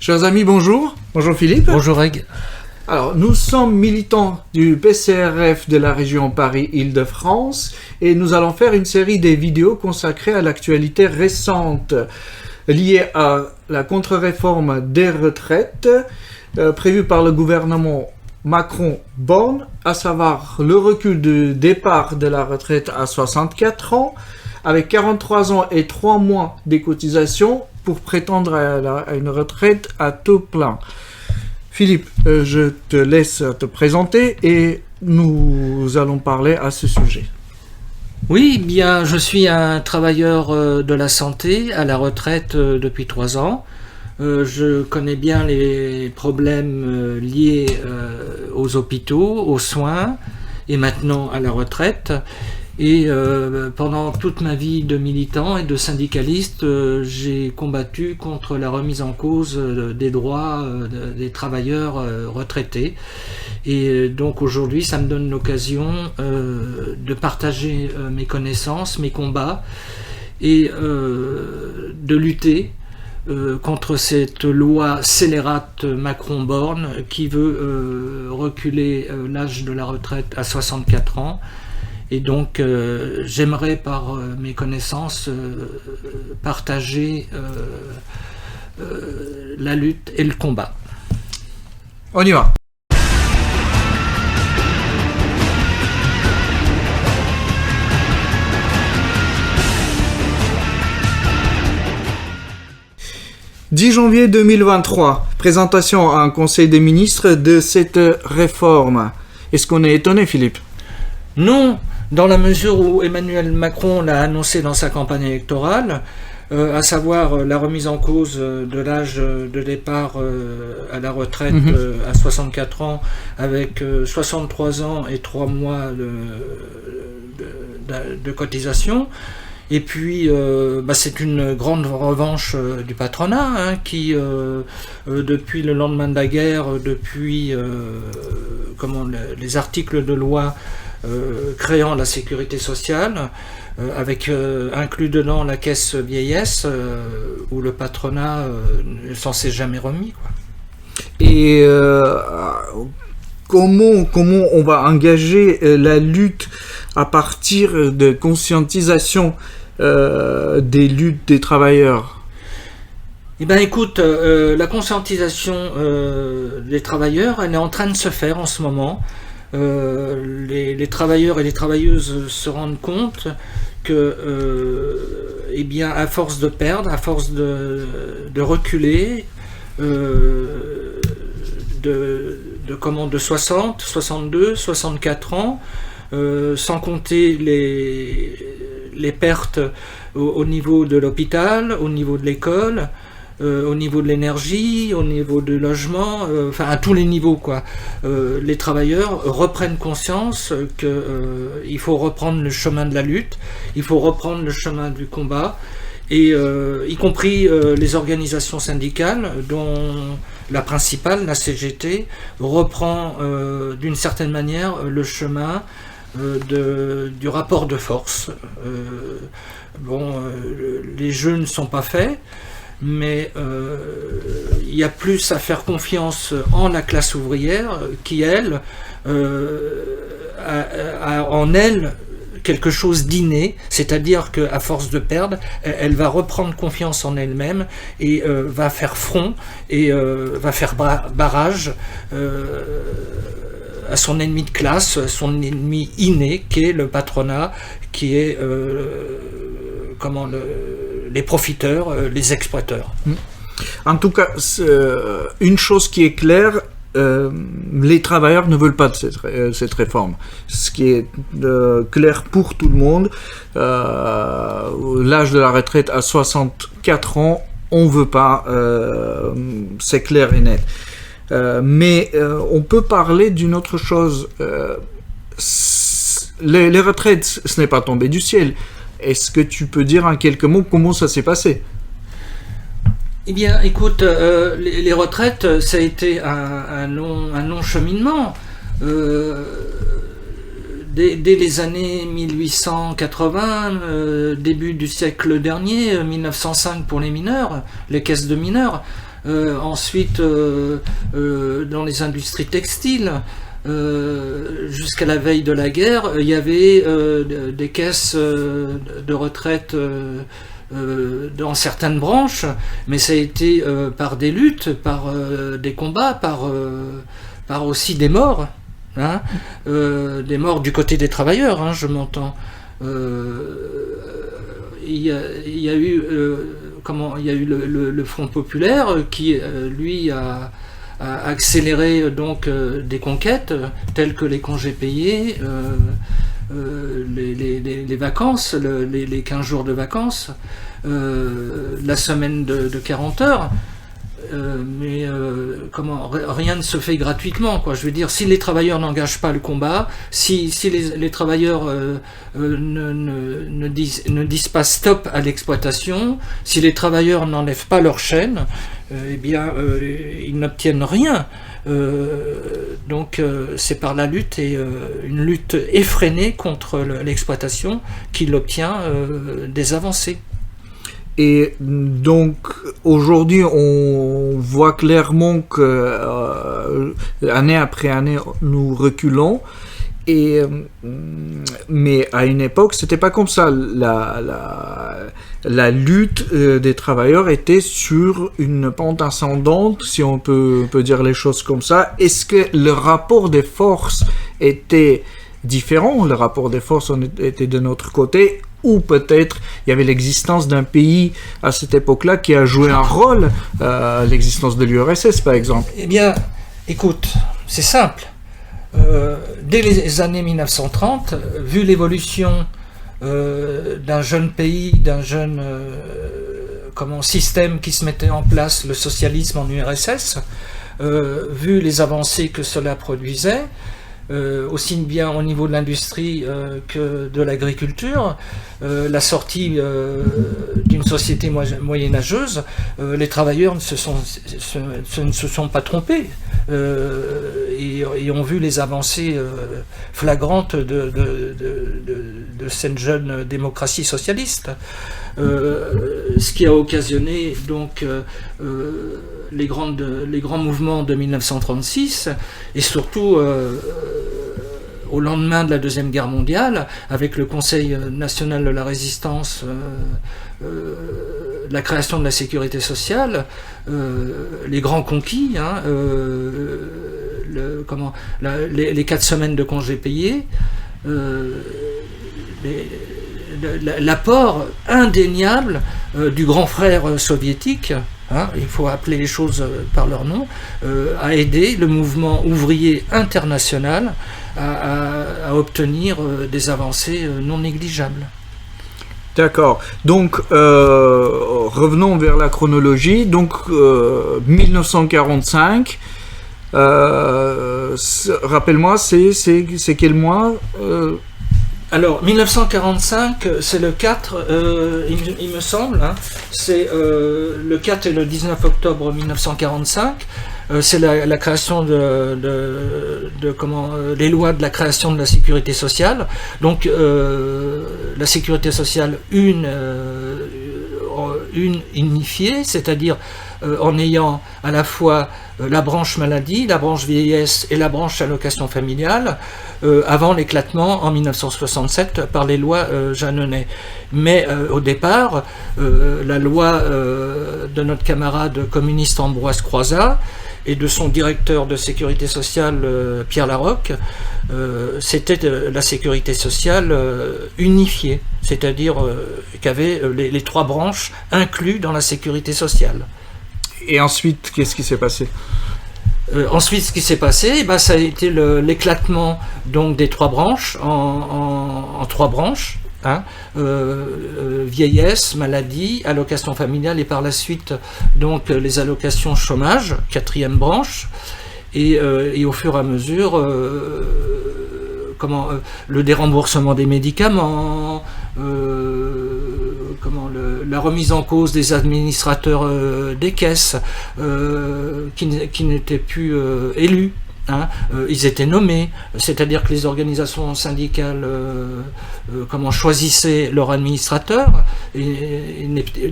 Chers amis, bonjour. Bonjour Philippe. Bonjour Reg. Alors, nous sommes militants du PCRF de la région Paris-Île-de-France et nous allons faire une série de vidéos consacrées à l'actualité récente liée à la contre-réforme des retraites prévue par le gouvernement Macron-Borne, à savoir le recul du départ de la retraite à 64 ans, avec 43 ans et 3 mois de cotisation pour prétendre à une retraite à taux plein. Philippe, je te laisse te présenter et nous allons parler à ce sujet. Oui, bien, je suis un travailleur de la santé à la retraite depuis 3 ans. Je connais bien les problèmes liés aux hôpitaux, aux soins et maintenant à la retraite. Et pendant toute ma vie de militant et de syndicaliste, j'ai combattu contre la remise en cause des droits des travailleurs retraités. Et donc aujourd'hui, ça me donne l'occasion de partager mes connaissances, mes combats et de lutter contre cette loi scélérate Macron-Borne qui veut reculer l'âge de la retraite à 64 ans. Et donc j'aimerais par mes connaissances partager la lutte et le combat. On y va. « 10 janvier 2023, présentation à un conseil des ministres de cette réforme. » Est-ce qu'on est étonné, Philippe ? Non, dans la mesure où Emmanuel Macron l'a annoncé dans sa campagne électorale, à savoir la remise en cause de l'âge de départ à la retraite à 64 ans, avec 63 ans et 3 mois de cotisation. Et puis, c'est une grande revanche du patronat qui, depuis le lendemain de la guerre, depuis les articles de loi créant la sécurité sociale, avec inclus dedans la caisse vieillesse, où le patronat ne s'en s'est jamais remis, quoi. Et comment on va engager la lutte à partir de conscientisation des luttes des travailleurs? Eh bien écoute, la conscientisation des travailleurs, elle est en train de se faire en ce moment. Les travailleurs et les travailleuses se rendent compte que, à force de perdre, à force de reculer, de 60, 62, 64 ans, sans compter les pertes au niveau de l'hôpital, au niveau de l'école, au niveau de l'énergie, au niveau du logement, à tous les niveaux, quoi. Les travailleurs reprennent conscience qu'il faut reprendre le chemin de la lutte, il faut reprendre le chemin du combat, et y compris les organisations syndicales, dont la principale, la CGT, reprend d'une certaine manière le chemin du rapport de force. Les jeux ne sont pas faits, mais il y a plus à faire confiance en la classe ouvrière qui, elle, a en elle quelque chose d'inné, c'est-à-dire qu'à force de perdre, elle va reprendre confiance en elle-même et va faire front et va faire barrage à son ennemi de classe, son ennemi inné, qui est le patronat, qui est les profiteurs, les exploiteurs. En tout cas, une chose qui est claire, les travailleurs ne veulent pas de cette réforme. Ce qui est clair pour tout le monde, l'âge de la retraite à 64 ans, on ne veut pas, c'est clair et net. Mais on peut parler d'une autre chose. Les retraites, ce n'est pas tombé du ciel. Est-ce que tu peux dire en quelques mots comment ça s'est passé ? Eh bien, écoute, les retraites, ça a été un long cheminement. Dès les années 1880, début du siècle dernier, 1905 pour les mineurs, les caisses de mineurs, Ensuite, dans les industries textiles, jusqu'à la veille de la guerre, il y avait des caisses de retraite dans certaines branches, mais ça a été par des luttes, par des combats, par aussi des morts, hein, des morts du côté des travailleurs, hein, je m'entends. Il y a eu le Front populaire qui lui a accéléré donc des conquêtes telles que les congés payés, les vacances, les 15 jours de vacances, la semaine de 40 heures. Rien ne se fait gratuitement, quoi. Je veux dire, si les travailleurs n'engagent pas le combat, si les travailleurs ne disent pas stop à l'exploitation, si les travailleurs n'enlèvent pas leur chaîne, eh bien ils n'obtiennent rien. Donc c'est par la lutte, et une lutte effrénée contre l'exploitation qu'il obtient des avancées. Et donc aujourd'hui on voit clairement que année après année nous reculons, mais à une époque c'était pas comme ça. La lutte des travailleurs était sur une pente ascendante, si on peut dire les choses comme ça. Est-ce que le rapport des forces était différent? Le rapport des forces était de notre côté, ou peut-être il y avait l'existence d'un pays à cette époque-là qui a joué un rôle, l'existence de l'URSS par exemple? Eh bien, écoute, c'est simple. Dès les années 1930, vu l'évolution d'un jeune pays, d'un jeune système qui se mettait en place, le socialisme en URSS, vu les avancées que cela produisait, aussi bien au niveau de l'industrie que de l'agriculture, la sortie d'une société moyenâgeuse, les travailleurs ne se sont pas trompés et ont vu les avancées flagrantes de cette jeune démocratie socialiste, ce qui a occasionné donc les grands mouvements de 1936, et surtout au lendemain de la Deuxième Guerre mondiale, avec le Conseil national de la résistance, la création de la sécurité sociale, les grands conquis, hein, les 4 semaines de congés payés, l'apport indéniable du grand frère soviétique, hein, il faut appeler les choses par leur nom, a aidé le mouvement ouvrier international à obtenir des avancées non négligeables. D'accord. Donc, revenons vers la chronologie. Donc, 1945, rappelle-moi, c'est quel mois Alors, 1945, c'est le 4, il me semble, hein, c'est le 4 et le 19 octobre 1945, c'est la création les lois de la création de la sécurité sociale. Donc, la sécurité sociale une unifiée, c'est-à-dire en ayant à la fois la branche maladie, la branche vieillesse et la branche allocation familiale, avant l'éclatement en 1967 par les lois Jeanneney. Mais au départ, la loi de notre camarade communiste Ambroise Croizat et de son directeur de sécurité sociale Pierre Larocque, c'était la sécurité sociale unifiée, c'est-à-dire qu'avait les 3 branches inclus dans la sécurité sociale. Et ensuite, qu'est-ce qui s'est passé ? Ensuite, ce qui s'est passé, ça a été l'éclatement donc des 3 branches en 3 branches. Hein, vieillesse, maladie, allocation familiale, et par la suite donc les allocations chômage, 4e branche, et au fur et à mesure le déremboursement des médicaments, la remise en cause des administrateurs des caisses qui n'étaient plus élus. Ils étaient nommés, c'est-à-dire que les organisations syndicales choisissaient leur administrateur, et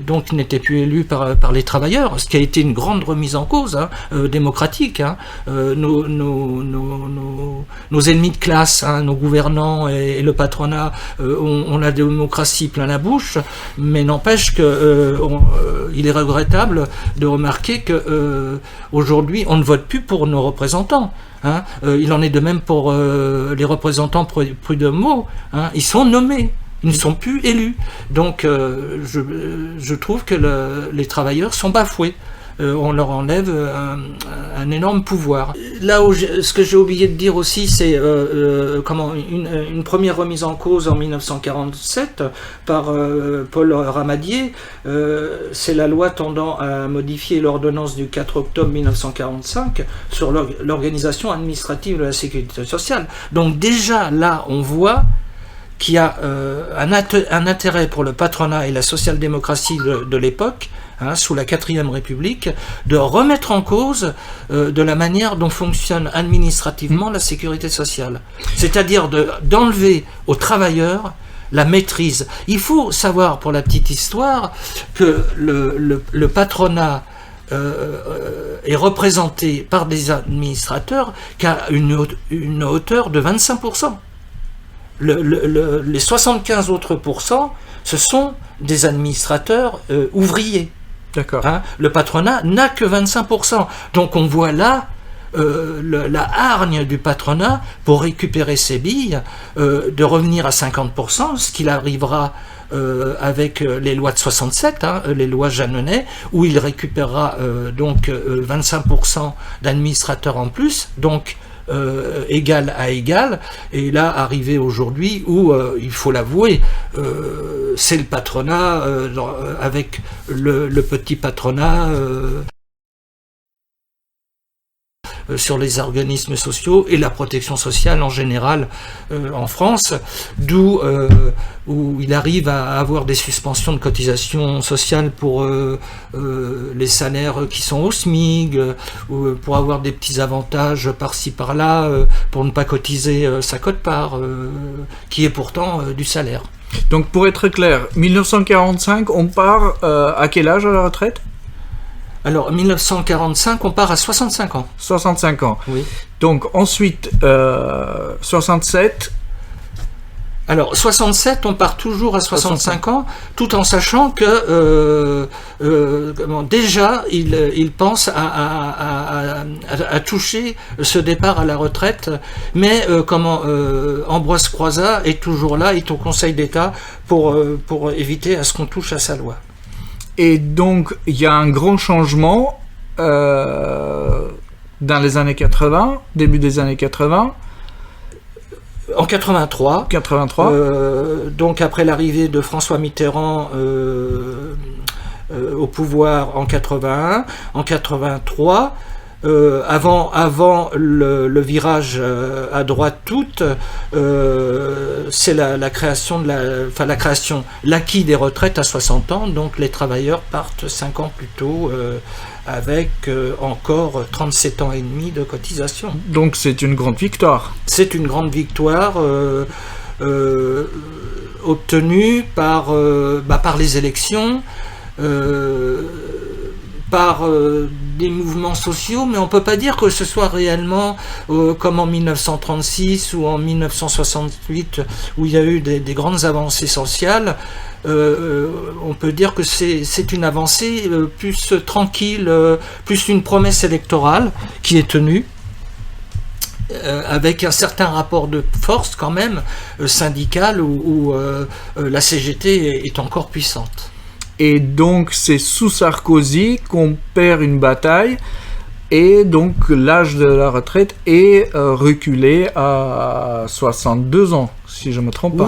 donc ils n'étaient plus élus par les travailleurs, ce qui a été une grande remise en cause démocratique. Nos ennemis de classe, nos gouvernants et le patronat ont la démocratie plein la bouche, mais n'empêche que il est regrettable de remarquer que aujourd'hui on ne vote plus pour nos représentants. Il en est de même pour les représentants prud'homaux. Ils sont nommés, ils ne sont plus élus. Donc je trouve que les travailleurs sont bafoués. On leur enlève un énorme pouvoir. Là où ce que j'ai oublié de dire aussi, c'est une première remise en cause en 1947 par Paul Ramadier. C'est la loi tendant à modifier l'ordonnance du 4 octobre 1945 sur l'organisation administrative de la sécurité sociale. Donc déjà là, on voit qu'il y a un intérêt pour le patronat et la social-démocratie de l'époque, sous la 4e République, de remettre en cause de la manière dont fonctionne administrativement la sécurité sociale. C'est-à-dire d'enlever aux travailleurs la maîtrise. Il faut savoir, pour la petite histoire, que le patronat est représenté par des administrateurs qui a une hauteur de 25%. Les 75 autres pourcents, ce sont des administrateurs ouvriers. D'accord. Le patronat n'a que 25%. Donc on voit là la hargne du patronat pour récupérer ses billes, de revenir à 50%, ce qu'il arrivera avec les lois de 67, les lois Jeanneney, où il récupérera donc 25% d'administrateurs en plus, donc égal à égal. Et là, arrivé aujourd'hui où, il faut l'avouer, c'est le patronat avec le petit patronat sur les organismes sociaux et la protection sociale en général en France, d'où où il arrive à avoir des suspensions de cotisations sociales pour les salaires qui sont au SMIC, pour avoir des petits avantages par-ci par-là, pour ne pas cotiser sa quote-part, qui est pourtant du salaire. Donc pour être clair, 1945, on part à quel âge à la retraite ? Alors, 1945, on part à 65 ans. 65 ans. Oui. Donc, ensuite, 67. Alors, 67, on part toujours à 65 ans, tout en sachant que déjà, il pense à toucher ce départ à la retraite, mais Ambroise Croizat est toujours là, il est au Conseil d'État pour éviter à ce qu'on touche à sa loi. Et donc, il y a un grand changement dans les années 80, début des années 80. En 83. Donc, après l'arrivée de François Mitterrand au pouvoir en 81, en 83, avant le virage à droite toute, c'est la création l'acquis des retraites à 60 ans, donc les travailleurs partent 5 ans plus tôt avec encore 37 ans et demi de cotisation. Donc c'est une grande victoire. C'est une grande victoire obtenue par les élections, par des mouvements sociaux, mais on ne peut pas dire que ce soit réellement comme en 1936 ou en 1968 où il y a eu des grandes avancées sociales. On peut dire que c'est une avancée plus tranquille, plus une promesse électorale qui est tenue, avec un certain rapport de force quand même syndical où la CGT est encore puissante. Et donc c'est sous Sarkozy qu'on perd une bataille et donc l'âge de la retraite est reculé à 62 ans, si je me trompe pas.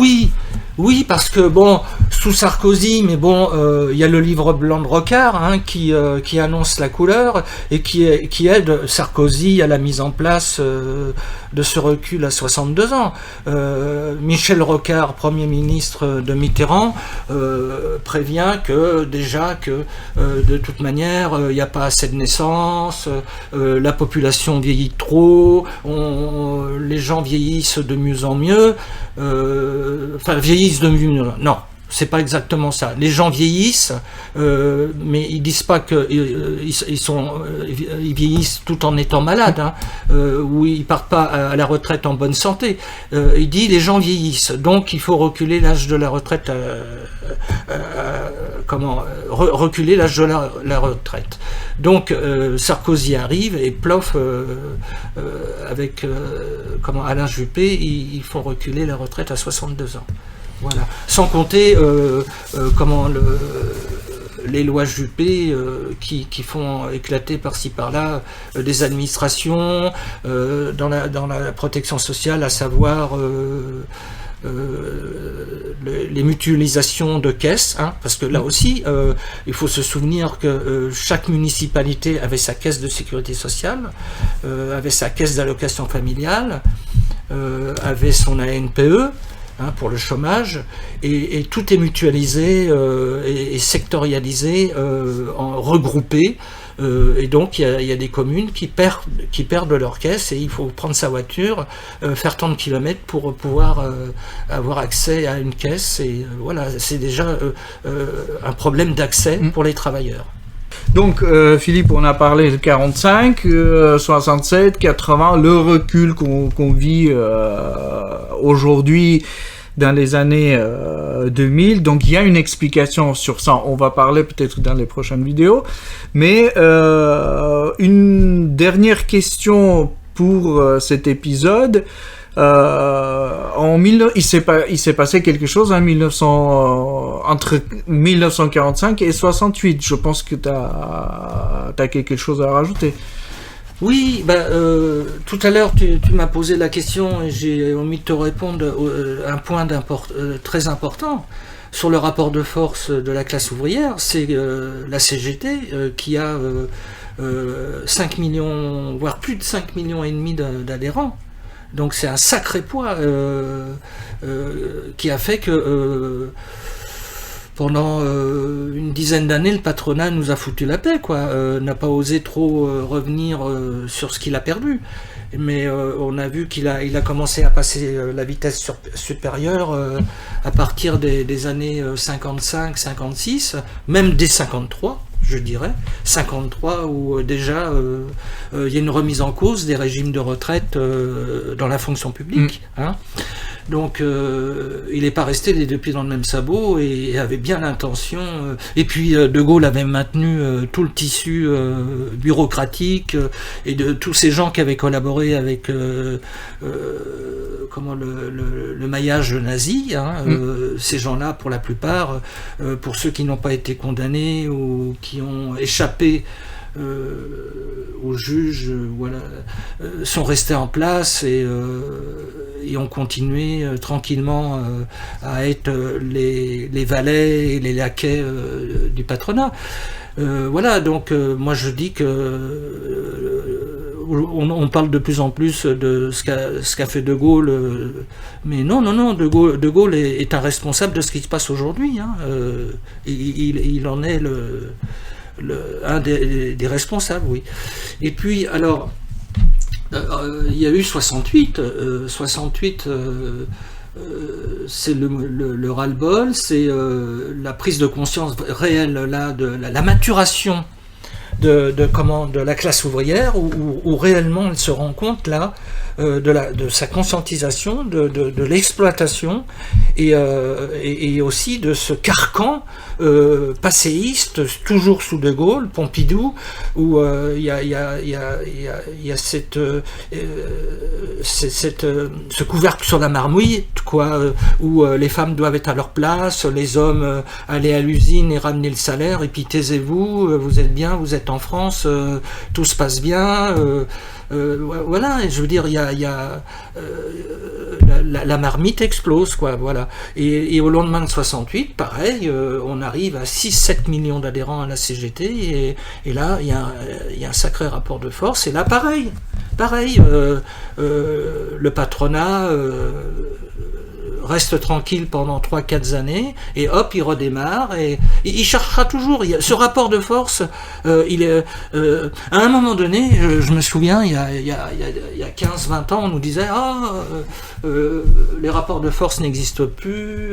Oui, parce que bon, sous Sarkozy, mais bon, il y a le livre blanc de Rocard qui annonce la couleur et qui aide Sarkozy à la mise en place de ce recul à 62 ans. Michel Rocard, Premier ministre de Mitterrand, prévient que de toute manière, il n'y a pas assez de naissances, la population vieillit trop, les gens vieillissent de mieux en mieux, vieillissent de mieux, non. C'est pas exactement ça. Les gens vieillissent, mais ils disent pas que ils vieillissent tout en étant malades, ou ils partent pas à la retraite en bonne santé. Il dit les gens vieillissent, donc il faut reculer l'âge de la retraite. Reculer l'âge de la retraite. Donc Sarkozy arrive et plof avec Alain Juppé, ils font reculer la retraite à 62 ans. Voilà. Sans compter les lois Juppé qui font éclater par-ci par-là des administrations dans la protection sociale, à savoir les mutualisations de caisses, parce que là aussi, il faut se souvenir que chaque municipalité avait sa caisse de sécurité sociale, avait sa caisse d'allocation familiale, avait son ANPE, pour le chômage, et tout est mutualisé et sectorialisé, regroupé, et donc il y a des communes qui perdent leur caisse et il faut prendre sa voiture, faire tant de kilomètres pour pouvoir avoir accès à une caisse, et voilà, c'est déjà un problème d'accès pour les travailleurs. Donc, Philippe, on a parlé de 45, 67, 80, le recul qu'on vit aujourd'hui dans les années 2000. Donc, il y a une explication sur ça. On va parler peut-être dans les prochaines vidéos. Mais une dernière question pour cet épisode. Il s'est passé quelque chose entre 1945 et 68. Je pense que tu as quelque chose à rajouter. Oui, tout à l'heure tu m'as posé la question et j'ai omis de te répondre un point très important sur le rapport de force de la classe ouvrière. C'est la CGT qui a 5 millions, voire plus de 5 millions et demi d'adhérents. Donc c'est un sacré poids qui a fait que pendant une dizaine d'années, le patronat nous a foutu la paix, n'a pas osé trop revenir sur ce qu'il a perdu. Mais on a vu qu'il a commencé à passer la vitesse supérieure à partir des années 55, 56, même dès 53. Je dirais, 53, où déjà il y a une remise en cause des régimes de retraite dans la fonction publique. Donc il n'est pas resté les deux pieds dans le même sabot et avait bien l'intention. Et puis De Gaulle avait maintenu tout le tissu bureaucratique et de tous ces gens qui avaient collaboré avec le maillage nazi. Ces gens-là, pour la plupart, pour ceux qui n'ont pas été condamnés ou qui ont échappé aux juges, sont restés en place et ont continué tranquillement à être les valets et les laquais du patronat. Donc moi je dis que on parle de plus en plus de ce qu'a fait De Gaulle, mais non, De Gaulle est un responsable de ce qui se passe aujourd'hui. Il en est un des responsables, oui. Et puis, alors, il y a eu 68. 68, c'est le ras-le-bol, c'est la prise de conscience réelle là, de la maturation de la classe ouvrière, où réellement elle se rend compte là de sa conscientisation, de l'exploitation et aussi de ce carcan passéiste, toujours sous De Gaulle, Pompidou, où il y a ce couvercle sur la marmite, où les femmes doivent être à leur place, les hommes aller à l'usine et ramener le salaire, et puis taisez-vous, vous êtes bien, vous êtes en France, tout se passe bien. Et je veux dire, il y a la marmite explose, quoi, voilà. Et au lendemain de 68, pareil, on arrive à 6-7 millions d'adhérents à la CGT, et là, il y a un sacré rapport de force, et là, pareil, le patronat reste tranquille pendant 3-4 années, et hop, il redémarre, et il cherchera toujours. Ce rapport de force, il est, à un moment donné, je me souviens, il y a 15-20 ans, on nous disait les rapports de force n'existent plus,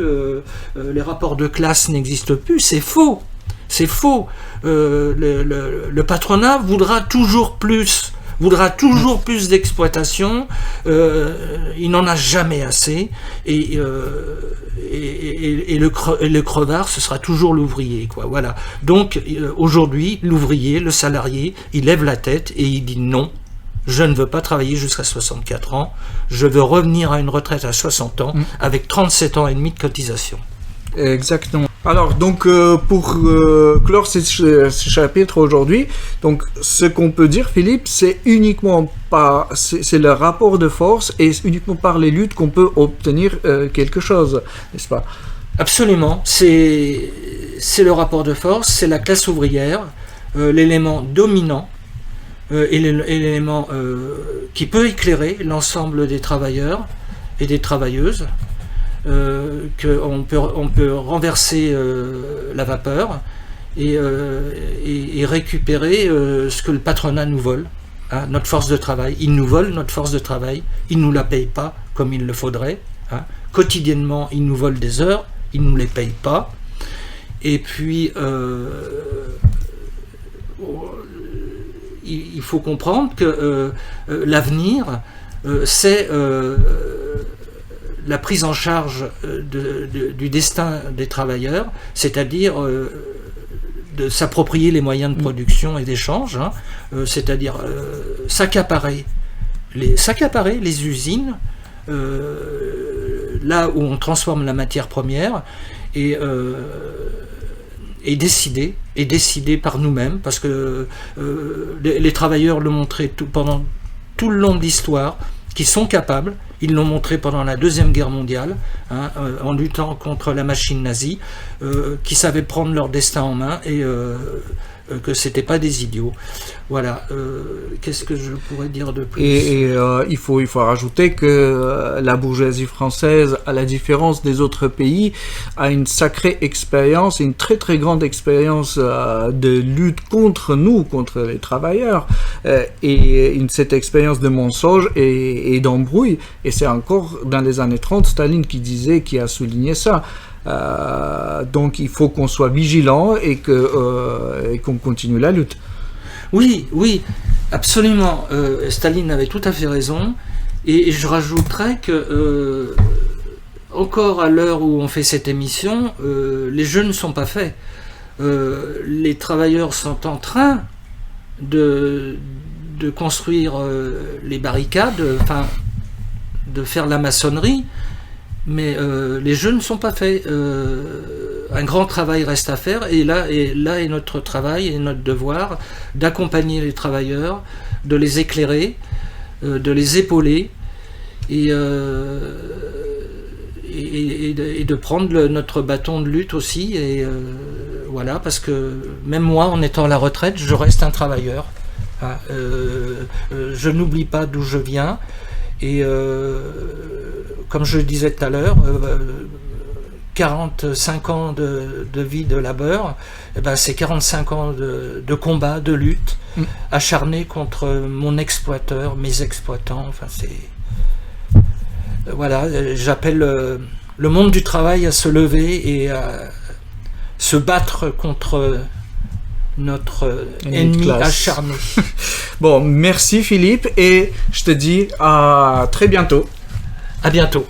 les rapports de classe n'existent plus. C'est faux. C'est faux. Le patronat voudra toujours plus d'exploitation, il n'en a jamais assez, et le crevard, ce sera toujours l'ouvrier, quoi. Voilà. Donc aujourd'hui, l'ouvrier, le salarié, il lève la tête et il dit non, je ne veux pas travailler jusqu'à 64 ans, je veux revenir à une retraite à 60 ans avec 37 ans et demi de cotisation. Exactement. Alors, donc, pour clore ce chapitre aujourd'hui, donc, ce qu'on peut dire, Philippe, c'est uniquement c'est le rapport de force et uniquement par les luttes qu'on peut obtenir quelque chose, n'est-ce pas? Absolument. C'est le rapport de force, c'est la classe ouvrière, l'élément dominant, et l'élément qui peut éclairer l'ensemble des travailleurs et des travailleuses. Qu'on peut renverser la vapeur et récupérer ce que le patronat nous vole, hein, notre force de travail. Ils nous volent notre force de travail, ils ne nous la payent pas comme il le faudrait. Hein. Quotidiennement, ils nous volent des heures, ils ne nous les payent pas. Et puis, il faut comprendre que l'avenir, c'est la prise en charge du destin des travailleurs, c'est-à-dire de s'approprier les moyens de production et d'échange, hein, c'est-à-dire s'accaparer les usines, là où on transforme la matière première, et décider par nous-mêmes, parce que les travailleurs l'ont montré pendant tout le long de l'histoire, qui sont capables. Ils l'ont montré pendant la Deuxième Guerre mondiale, hein, en luttant contre la machine nazie, qui savaient prendre leur destin en main et que c'était pas des idiots. Voilà. Qu'est-ce que je pourrais dire de plus ? Et il faut rajouter que la bourgeoisie française, à la différence des autres pays, a une sacrée expérience, une très très grande expérience de lutte contre les travailleurs, et cette expérience de mensonge et d'embrouille. Et c'est encore dans les années 30 Staline qui a souligné ça. Donc il faut qu'on soit vigilant et qu'on continue la lutte. Oui, absolument. Staline avait tout à fait raison. Et je rajouterais que, encore à l'heure où on fait cette émission, les jeux ne sont pas faits. Les travailleurs sont en train de construire les barricades, enfin, de faire la maçonnerie. Mais les jeux ne sont pas faits. Un grand travail reste à faire, et là est notre travail et notre devoir d'accompagner les travailleurs, de les éclairer, de les épauler, et de prendre notre bâton de lutte aussi. Et voilà, parce que même moi, en étant à la retraite, je reste un travailleur. Hein, je n'oublie pas d'où je viens. Et comme je le disais tout à l'heure, 45 ans de vie de labeur, c'est 45 ans de combat, de lutte, acharné contre mon exploiteur, mes exploitants. Enfin, voilà, j'appelle le monde du travail à se lever et à se battre contre notre ennemi acharné. Bon, merci Philippe, et je te dis à très bientôt. À bientôt.